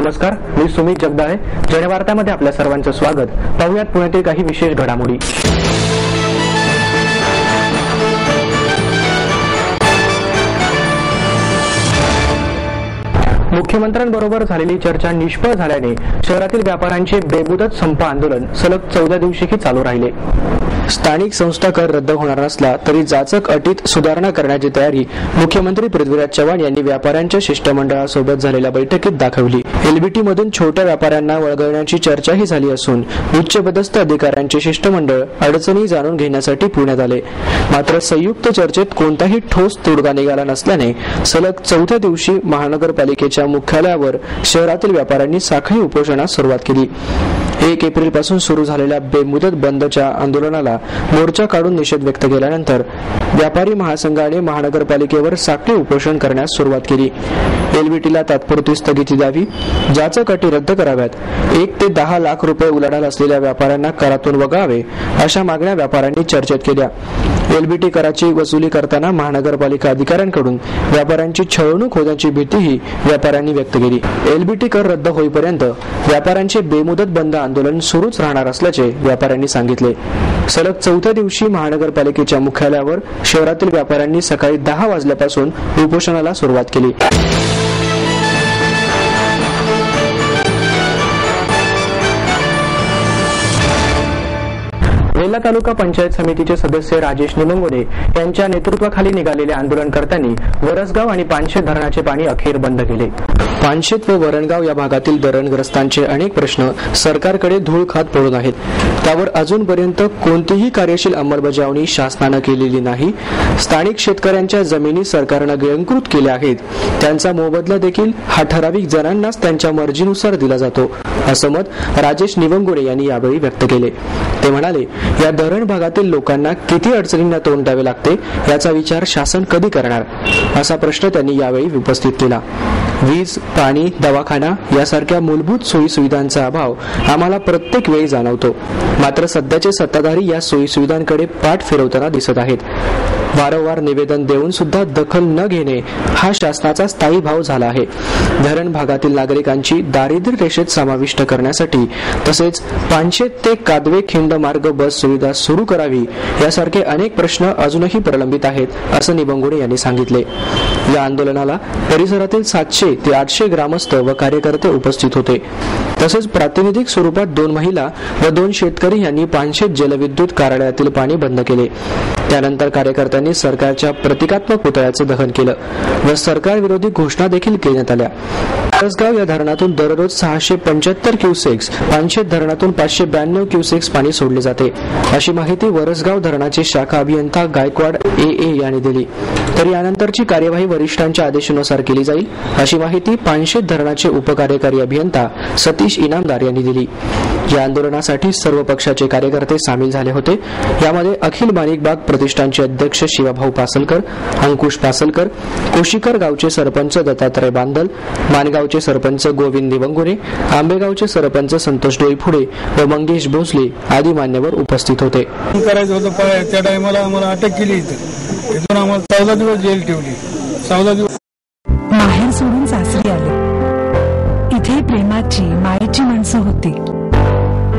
नमस्कार, मी सुमित जगदाळे. जनवार्तामध्ये आपल्या सर्वांचं स्वागत. पाहुयात पुण्यातील काही विशेष घडामोडी. मुख्यमंत्र्यांबरोबर झालेली चर्चा निष्फळ झाल्याने शहरातील व्यापाऱ्यांचे बेमुदत संप आंदोलन सलग 14 दिवशीही चालू राहिले. स्थानिक संस्था कर रद्द होणार नसला तरी जाचक अटीत सुधारणा करण्याची तयारी मुख्यमंत्री पृथ्वीराज चव्हाण यांनी व्यापाऱ्यांच्या शिष्टमंडळासोबत झालेल्या बैठकीत दाखवली. एलबीटी मधून छोट्या व्यापाऱ्यांना वळगवण्याची चर्चाही झाली असून उच्चपदस्थ अधिकाऱ्यांचे शिष्टमंडळ अडचणी जाणून घेण्यासाठी पुण्यात आले. मात्र संयुक्त चर्चेत कोणताही ठोस तोडगा निघाला नसल्याने सलग 4थ्या दिवशी महानगरपालिकेच्या मुख्यालयावर शहरातील व्यापाऱ्यांनी साखळी उपोषणास सुरुवात केली. 1 एप्रिल पासून सुरू झालेल्या बेमुदत बंदच्या आंदोलनाला मोर्चा काढून निषेध व्यक्त केल्यानंतर व्यापारी महासंघाने महानगरपालिकेवर साखळी उपोषण करण्यास सुरुवात केली. एलबीटीला तात्पुरती स्थगिती द्यावी, जाचक अटी रद्द कराव्यात, 1 ते 10 लाख रुपये उलाढाल असलेल्या व्यापाऱ्यांना करातून वगळावे अशा मागण्या व्यापाऱ्यांनी चर्चेत केल्या. एलबीटी कराची वसुली करताना महानगरपालिका अधिकाऱ्यांकडून व्यापाऱ्यांची छळवणूक होण्याची भीतीही व्यापाऱ्यांनी व्यक्त केली. एलबीटी कर रद्द होईपर्यंत व्यापाऱ्यांचे बेमुदत बंद आंदोलन सुरूच राहणार असल्याचे व्यापाऱ्यांनी सांगितले. सलग 4थ्या दिवशी महानगरपालिकेच्या मुख्यालयावर शहरातील व्यापाऱ्यांनी सकाळी 10 वाजल्यापासून उपोषणाला सुरुवात केली. वेल्हा तालुका पंचायत समितीचे सदस्य राजेश निमंगोरे यांच्या नेतृत्वाखाली निघालेल्या आंदोलनकर्त्यांनी वरसगाव आणि पानशेत धरणाचे पाणी अखेर बंद केले. पानशेत व वरणगाव या भागातील धरणग्रस्तांचे अनेक प्रश्न सरकारकडे धूळ खात पडून आहेत. त्यावर अजूनपर्यंत कोणतीही कार्यशील अंमलबजावणी शासनानं केलेली नाही. स्थानिक शेतकऱ्यांच्या जमिनी सरकारनं गिळंकृत केल्या आहेत. त्यांचा मोबदला देखील हा ठराविक जणांनाच त्यांच्या मर्जीनुसार दिला जातो, असं मत राजेश निवंगोरे यांनी यावेळी व्यक्त केले. ते म्हणाले, या धरण भागातील लोकांना किती अडचणींना तोंड द्यावे लागते याचा विचार शासन कधी करणार, असा प्रश्न त्यांनी यावेळी उपस्थित केला. वीज, पाणी, दवाखाना यासारख्या मूलभूत सोयी सुविधांचा अभाव आम्हाला प्रत्येक वेळी जाणवतो. मात्र सध्याचे सत्ताधारी या सोयी सुविधांकडे पाठ फिरवताना दिसत आहेत. वारंवार निवेदन देऊन सुद्धा दखल न घेणे हा शासनाचा स्थायी भाव झाला आहे. धरण भागातील नागरिकांची दारिद्र्य रेषेत समाविष्ट करण्यासाठी तसेच पानशेत ते कादवे खिंड मार्ग बस सुविधा सुरू करावी यासारखे अनेक प्रश्न अजूनही प्रलंबित आहेत, असं निबंगुडे यांनी सांगितले. या आंदोलनाला परिसरातील 700 ते 800 ग्रामस्थ व कार्यकर्ते उपस्थित होते. तसेच प्रातिनिधिक स्वरूपात 2 महिला व 2 शेतकरी यांनी पानशेत जलविद्युत कार्यालयातील पाणी बंद केले. त्यानंतर कार्यकर्त्यांनी सरकारच्या प्रतिकात्मक पुतळ्याचे दहन केलं व सरकार विरोधी घोषणा देखील करण्यात आल्या. वरसगाव या धरणातून दररोज 675 क्युसेक्स, पानशेत धरणातून 592 क्युसेक्स पाणी सोडले जाते, अशी माहिती वरसगाव धरणाचे शाखा अभियंता गायकवाड AA यांनी दिली. तर यानंतरची कार्यवाही वरिष्ठांच्या आदेशानुसार केली जाईल, अशी माहिती पानशेत धरणाचे उपकार्यकारी अभियंता सतीश इनामदार यांनी दिली. या आंदोलनासाठी सर्व पक्षाचे कार्यकर्ते सामील झाले होते. यामध्ये अखिल माणिकबाग प्रतिष्ठानचे अध्यक्ष शिवाभाऊ पासलकर, अंकुश पासलकर, कोशीकर गावचे सरपंच दत्तात्रय बांदल, मानगावचे सरपंच गोविंद निवंगुरे, आंबेगावचे सरपंच संतोष डोईफुडे व मंगेश भोसले आदी मान्यवर उपस्थित होते. करायचं होतं त्या टायमाला आम्हाला अटक केली. इथून आम्हाला 14 दिवस जेल ठेवली. 14 दिवस माहेर सोडून सासरी आले. इथे प्रेमाची मायेची माणसं होती,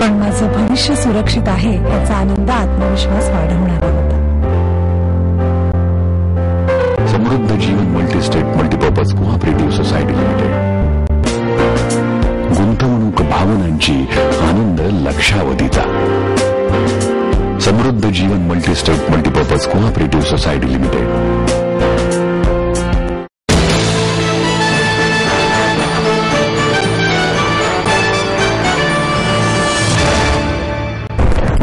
पण माझं भविष्य सुरक्षित आहे याचा आनंद, आत्मविश्वास वाढवणारा होता. Samruddha Jeevan multistate multipurpose cooperative society limited. गुंतवणूक भावनांची, आनंद लक्षावधीचा. Samruddha Jeevan multistate multipurpose cooperative society limited.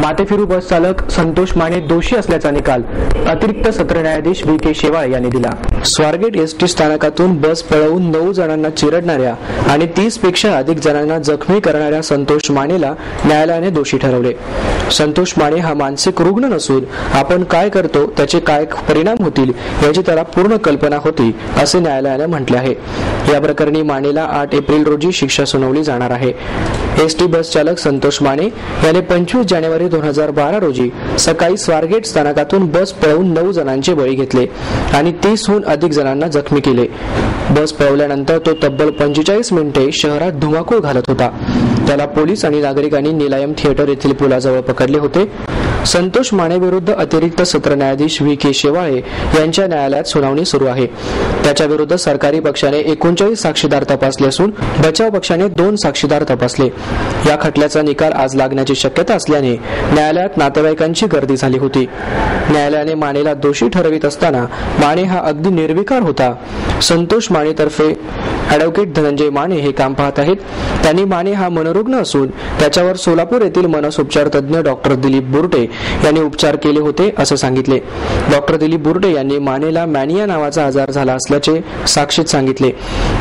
माथेफिरू बस चालक संतोष माने दोषी असल्याचा निकाल अतिरिक्त सत्र न्यायाधीश VK शेवाळे यांनी दिला. स्वारगेट ST स्थानकातून बस पळवून 9 जणांना चिरडणाऱ्या आणि 30 पेक्षा अधिक जणांना जखमी करणाऱ्या संतोष मानेला न्यायालयाने दोषी ठरवले. संतोष माने हा मानसिक रुग्ण नसून आपण काय करतो त्याचे काय परिणाम होतील याची त्याला पूर्ण कल्पना होती, असे न्यायालयाने म्हटले आहे. या प्रकरणी मानेला 8 एप्रिल रोजी शिक्षा सुनावली जाणार आहे. ST बस चालक संतोष माने याने 25 जानेवारी 2012 रोजी सकाळी स्वारगेट स्थानकातून बस पळवून 9 जणांचे बळी घेतले आणि 30हून अधिक जणांना जखमी केले. बस पळवल्यानंतर तो तब्बल 45 मिनिटे शहरात धुमाकूळ घालत होता. त्याला पोलीस आणि नागरिकांनी निलायम थिएटर येथील पुलाजवळ पकडले होते. संतोष माने विरुद्ध अतिरिक्त सत्र न्यायाधीश V.K. शेवाळे यांच्या न्यायालयात सुनावणी सुरू आहे. त्याच्या विरुद्ध सरकारी पक्षाने 39 साक्षीदार तपासले असून बचाव पक्षाने 2 साक्षीदार तपासले. या खटल्याचा निकाल आज लागण्याची शक्यता असल्याने न्यायालयात नातेवाईकांची गर्दी झाली होती. न्यायालयाने मानेला दोषी ठरवित असताना माने हा अगदी निर्विकार होता. संतोष मानेतर्फे ॲडव्होकेट धनंजय माने हे काम पाहत आहेत. त्यांनी माने हा मनोरुग्ण असून त्याच्यावर सोलापूर येथील मनसोपचार तज्ज्ञ डॉक्टर दिलीप बुर्टे यांनी उपचार केले होते असे सांगितले. डॉक्टर दिलीप बुर्टे यांनी मानेला मॅनिया नावाचा आजार झाला असल्याचे साक्षीत सांगितले.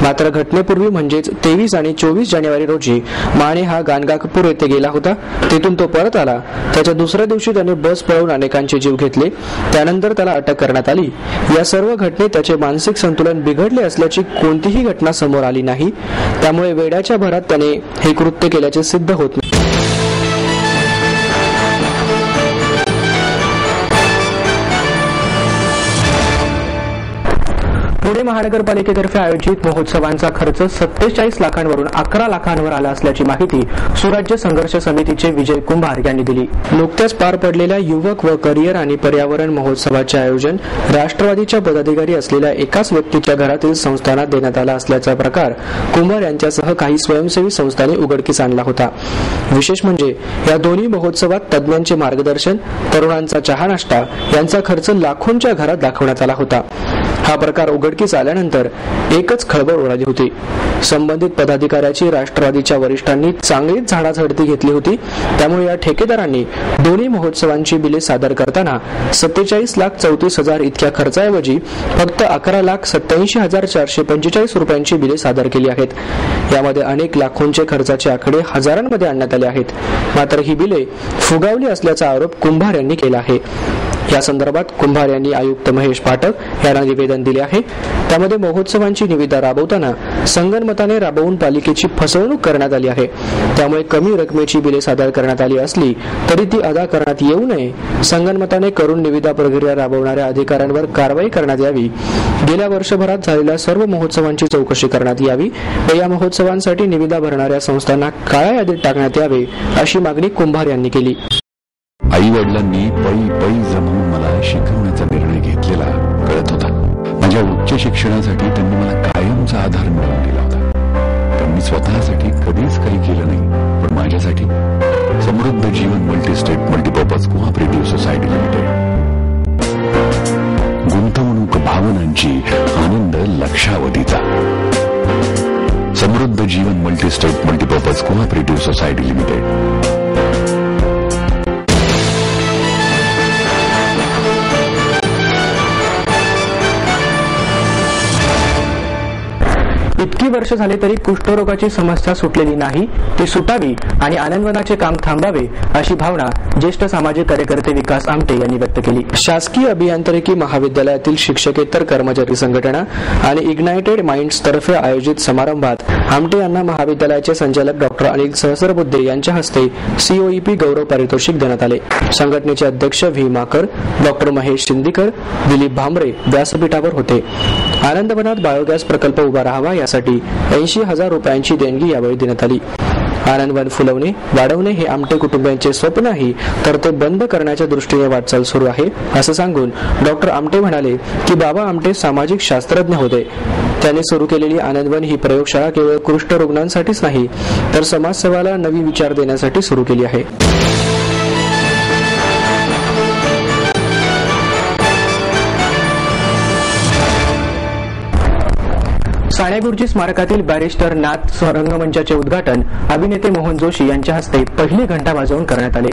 मात्र घटनेपूर्वी म्हणजेच 23 आणि 24 जानेवारी रोजी माने हा गाणगापूर येथे गेला होता. तेथून तो परत आला. त्याच्या दुसऱ्या दिवशी त्याने बस पळवून अनेकांचे जीव घेतले. त्यानंतर त्याला अटक करण्यात आली. या सर्व घटनेत त्याचे मानसिक संतुलन बिघडले असल्याची कोणतीही घटना समोर आली नाही. त्यामुळे वेड्याच्या भरात त्याने हे कृत्य केल्याचे सिद्ध होत नाही. पुणे महानगरपालिकेतर्फे आयोजित महोत्सवांचा खर्च 47 लाखांवरून 11 लाखांवर आला असल्याची माहिती सुराज्य संघर्ष समितीचे विजय कुंभार यांनी दिली. नुकत्याच पार पडलेल्या युवक व करिअर आणि पर्यावरण महोत्सवाचे आयोजन राष्ट्रवादीच्या पदाधिकारी असलेल्या एकाच व्यक्तीच्या घरातील संस्थानात देण्यात आला असल्याचा प्रकार कुंभार यांच्यासह काही स्वयंसेवी संस्थांनी उघडकीस आणला होता. विशेष म्हणजे या दोन्ही महोत्सवात तज्ज्ञांचे मार्गदर्शन, तरुणांचा चहा नाश्ता यांचा खर्च लाखोंच्या घरात दाखवण्यात आला होता. हा प्रकार उघडकीस आल्यानंतर एकच खळबळ उडाली होती. संबंधित पदाधिकाऱ्याची राष्ट्रवादीच्या वरिष्ठांनी चांगलीच झाडाझडती घेतली होती. त्यामुळे या ठेकेदारांनी दोन्ही महोत्सवांची बिले सादर करताना 47,34,000 इतक्या खर्चाऐवजी फक्त 11,87,445 रुपयांची बिले सादर केली आहेत. यामध्ये अनेक लाखोंचे खर्चाचे आकडे हजारांमध्ये आणण्यात आले आहेत. मात्र ही बिले फुगावली असल्याचा आरोप कुंभार यांनी केला आहे. या संदर्भात कुंभार यांनी आयुक्त महेश पाठक यांना निवेदन दिले आहे. त्यामध्ये महोत्सवांची निविदा राबवताना संगनमताने राबवून पालिकेची फसवणूक करण्यात आली आहे. त्यामुळे कमी रकमेची बिले सादर करण्यात आली असली तरी ती अदा करण्यात येऊ नये. संगनमताने करून निविदा प्रक्रिया राबवणाऱ्या अधिकाऱ्यांवर कारवाई करण्यात यावी. गेल्या वर्षभरात झालेल्या सर्व महोत्सवांची चौकशी करण्यात यावी व या महोत्सवांसाठी निविदा भरणाऱ्या संस्थांना काळ्या यादीत टाकण्यात यावे अशी मागणी कुंभार यांनी केली. आई वडिलांनी पळी पळी जमवून मला शिकवण्याचा निर्णय घेतलेला कळत होता. माझ्या उच्च शिक्षणासाठी त्यांनी मला कायमचा आधार मिळवून दिला होता. त्यांनी स्वतःसाठी कधीच काही केलं नाही, पण माझ्यासाठी Samruddha Jeevan multistate multipurpose cooperative society limited. गुंतवणूक भावनांची, आनंद लक्षावधीचा. Samruddha Jeevan multistate multipurpose cooperative society limited. इतकी वर्ष झाले तरी कुष्ठरोगाची समस्या सुटलेली नाही, ती सुटावी आणि आनंदवनाचे काम थांबावे अशी भावना ज्येष्ठ सामाजिक कार्यकर्ते विकास आमटे यांनी व्यक्त केली. शासकीय अभियांत्रिकी महाविद्यालयातील शिक्षकेतर कर्मचारी संघटना आणि इग्नायटेड माइंड्स तर्फे आयोजित समारंभात आमटे यांना महाविद्यालयाचे संचालक डॉक्टर अनिल सहस्रबुद्धे यांच्या हस्ते COEP गौरव पारितोषिक देण्यात आले. संघटनेचे अध्यक्ष V माकर, डॉक्टर महेश शिंदीकर, दिलीप भांबरे व्यासपीठावर होते. आनंदवनात बायोगॅस प्रकल्प उभा राहावा यासाठी 80,000 रुपयांची देणगी यावेळी देण्यात आली. आनंदवन फुलवणे, वाढवणे हे आमटे कुटुंबियांचे स्वप्न आहे, तर ते बंद करण्याच्या दृष्टीने वाटचाल सुरू आहे असं सांगून डॉक्टर आमटे म्हणाले की बाबा आमटे सामाजिक शास्त्रज्ञ होते. त्यांनी सुरू केलेली आनंदवन ही प्रयोगशाळा केवळ कुष्ठ रुग्णांसाठीच नाही, तर समाजसेवाला नवी विचार देण्यासाठी सुरू केली आहे. साणेगुरुजी स्मारकातील बॅरिस्टर नाथ रंगमंचाचे उद्घाटन अभिनेते मोहन जोशी यांच्या हस्ते पहिली घंटा वाजवून करण्यात आले.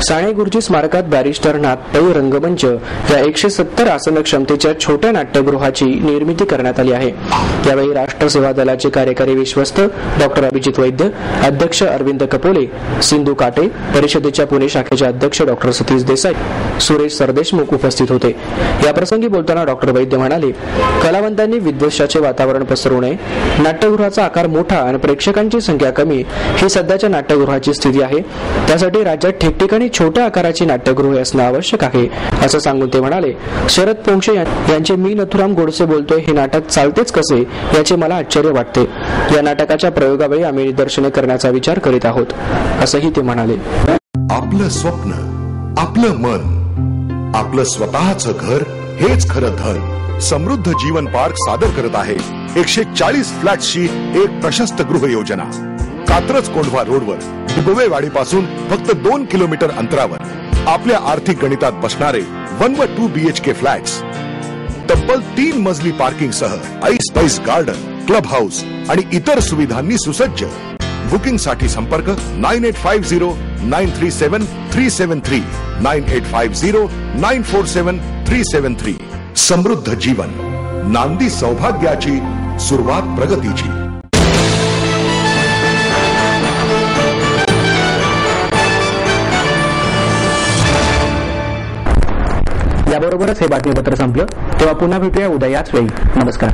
साणेगुरुजी स्मारकात बॅरिस्टर नाथ पै रंगमंच या 170 आसन क्षमतेच्या छोट्या नाट्यगृहाची निर्मिती करण्यात आली आहे. यावेळी राष्ट्र सेवा दलाचे कार्यकारी विश्वस्त डॉक्टर अभिजित वैद्य, अध्यक्ष अरविंद कपोले, सिंधू काटे, परिषदेच्या पुणे शाखेचे अध्यक्ष डॉक्टर सतीश देसाई, सुरेश सरदेशमुख उपस्थित होते. याप्रसंगी बोलताना डॉक्टर वैद्य म्हणाले, कलावंतांनी विद्वेषाचे वातावरण पसरवू नये. नाट्यगृहाचा आकार मोठा आणि प्रेक्षकांची संख्या कमी ही सध्याच्या नाट्यगृहाची स्थिती आहे. त्यासाठी राज्यात ठिकठिकाणी छोट्या आकाराची नाट्यगृहे असणं आवश्यक आहे असं सांगून ते म्हणाले, शरद पोंक्षे यांचे मी नथुराम गोडसे बोलतोय हे नाटक चालतेच कसे याचे मला आश्चर्य वाटते. या नाटकाच्या प्रयोगावेळी आम्ही निदर्शने करण्याचा विचार करीत आहोत असंही ते म्हणाले. आपलं स्वप्न, आपलं मन, आपलं स्वतःचं घर हेच खरं धन. समृद्ध जीवन पार्क सादर करत आहे 140 फ्लॅट्सची एक प्रशस्त गृह योजना. कात्रज कोंढवा रोडवर डुबवेवाडीपासून फक्त 2 किलोमीटर अंतरावर आपल्या आर्थिक गणितात बसणारे 1 व 2 BHK फ्लॅट्स. तब्बल 3 मजली पार्किंग सह ऐस गार्डन, क्लब हाऊस आणि इतर सुविधांनी सुसज्ज. बुकिंग साठी संपर्क 9850937373 9850947373. समृद्ध जीवन, नांदी सौभाग्याची, सुरुवात प्रगतीची. याबरोबरच हे बातमीपत्र संपलं. तेव्हा पुन्हा भेटूया उद्या याच वेळी. नमस्कार.